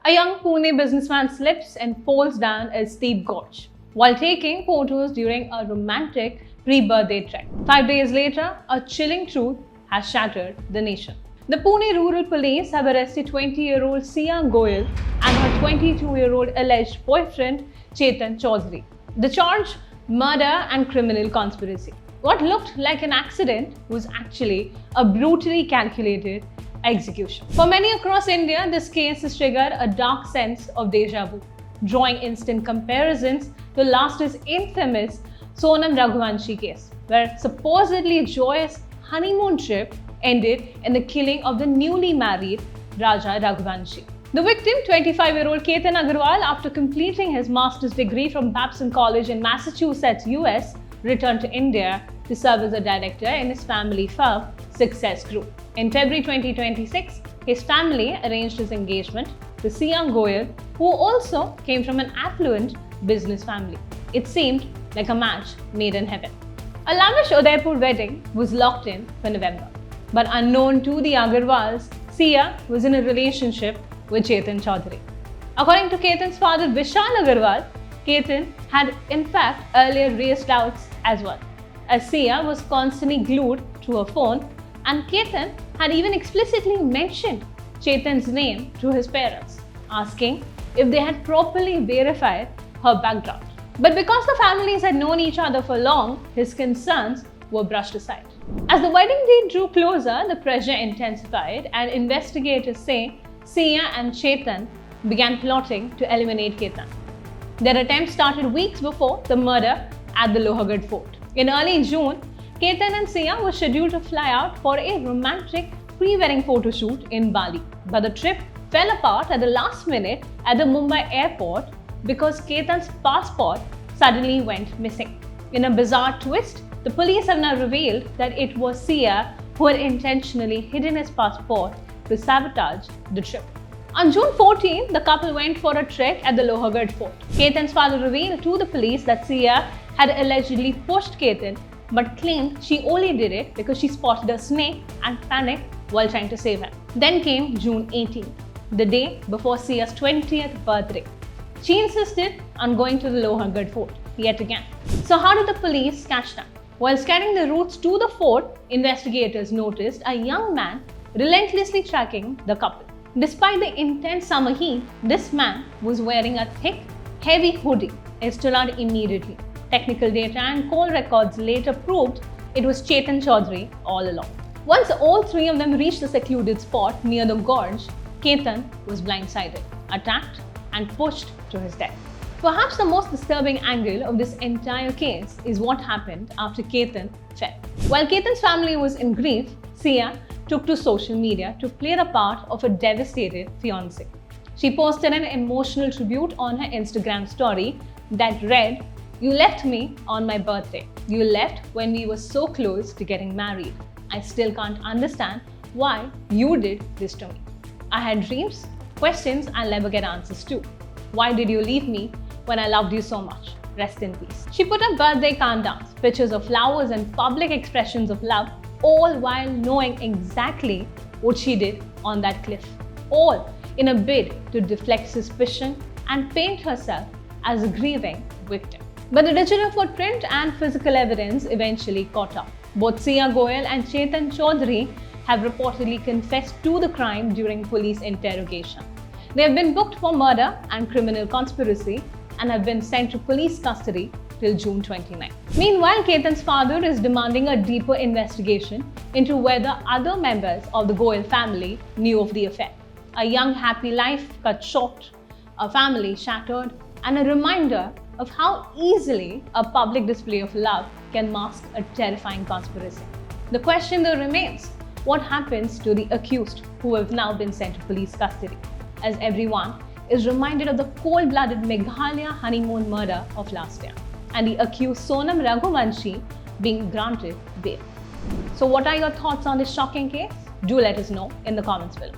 A young Pune businessman slips and falls down a steep gorge while taking photos during a romantic pre-birthday trek. 5 days later, a chilling truth has shattered the nation. The Pune Rural Police have arrested 20-year-old Sia Goyal and her 22-year-old alleged boyfriend Chetan Chaudhary. The charge: murder and criminal conspiracy. What looked like an accident was actually a brutally calculated execution. For many across India, this case has triggered a dark sense of deja vu, drawing instant comparisons to last year's infamous Sonam Raghuvanshi case, where supposedly joyous honeymoon trip ended in the killing of the newly married Raja Raghuvanshi. The victim, 25-year-old Ketan Agarwal, after completing his master's degree from Babson College in Massachusetts, US, returned to India to serve as a director in his family firm, Success Group. In February 2026, his family arranged his engagement to Sia Goyal, who also came from an affluent business family. It seemed like a match made in heaven. A lavish Udaipur wedding was locked in for November. But unknown to the Agarwals, Sia was in a relationship with Chetan Chaudhary. According to Ketan's father, Vishal Agarwal, Ketan had in fact earlier raised doubts as well, as Sia was constantly glued to her phone, and Ketan had even explicitly mentioned Chetan's name to his parents, asking if they had properly verified her background. But because the families had known each other for long, his concerns were brushed aside. As the wedding date drew closer, the pressure intensified, and investigators say Sia and Chetan began plotting to eliminate Ketan. Their attempt started weeks before the murder at the Lohargarh Fort. In early June, Ketan and Sia were scheduled to fly out for a romantic pre-wedding photo shoot in Bali. But the trip fell apart at the last minute at the Mumbai airport because Ketan's passport suddenly went missing. In a bizarre twist, the police have now revealed that it was Sia who had intentionally hidden his passport to sabotage the trip. On June 14, the couple went for a trek at the Lohargarh Fort. Ketan's father revealed to the police that Sia had allegedly pushed Ketan, but claimed she only did it because she spotted a snake and panicked while trying to save him. Then came June 18, the day before Sia's 20th birthday. She insisted on going to the Lohargarh Fort yet again. So how did the police catch them? While scanning the routes to the fort, investigators noticed a young man relentlessly tracking the couple. Despite the intense summer heat, this man was wearing a thick, heavy hoodie. It stood out immediately. Technical data and call records later proved it was Chetan Chaudhary all along. Once all three of them reached the secluded spot near the gorge, Ketan was blindsided, attacked, and pushed to his death. Perhaps the most disturbing angle of this entire case is what happened after Ketan fell. While Ketan's family was in grief, Sia took to social media to play the part of a devastated fiancé. She posted an emotional tribute on her Instagram story that read, "You left me on my birthday. You left when we were so close to getting married. I still can't understand why you did this to me. I had dreams, questions I'll never get answers to. Why did you leave me when I loved you so much? Rest in peace." She put up birthday countdowns, pictures of flowers and public expressions of love, all while knowing exactly what she did on that cliff. All in a bid to deflect suspicion and paint herself as a grieving victim. But the digital footprint and physical evidence eventually caught up. Both Sia Goyal and Chetan Chaudhary have reportedly confessed to the crime during police interrogation. They have been booked for murder and criminal conspiracy and have been sent to police custody till June 29. Meanwhile, Ketan's father is demanding a deeper investigation into whether other members of the Goyal family knew of the affair. A young happy life cut short, a family shattered, and a reminder of how easily a public display of love can mask a terrifying conspiracy. The question though remains, what happens to the accused who have now been sent to police custody, as everyone is reminded of the cold-blooded Meghalaya honeymoon murder of last year, and the accused Sonam Raghuvanshi being granted bail. So what are your thoughts on this shocking case? Do let us know in the comments below.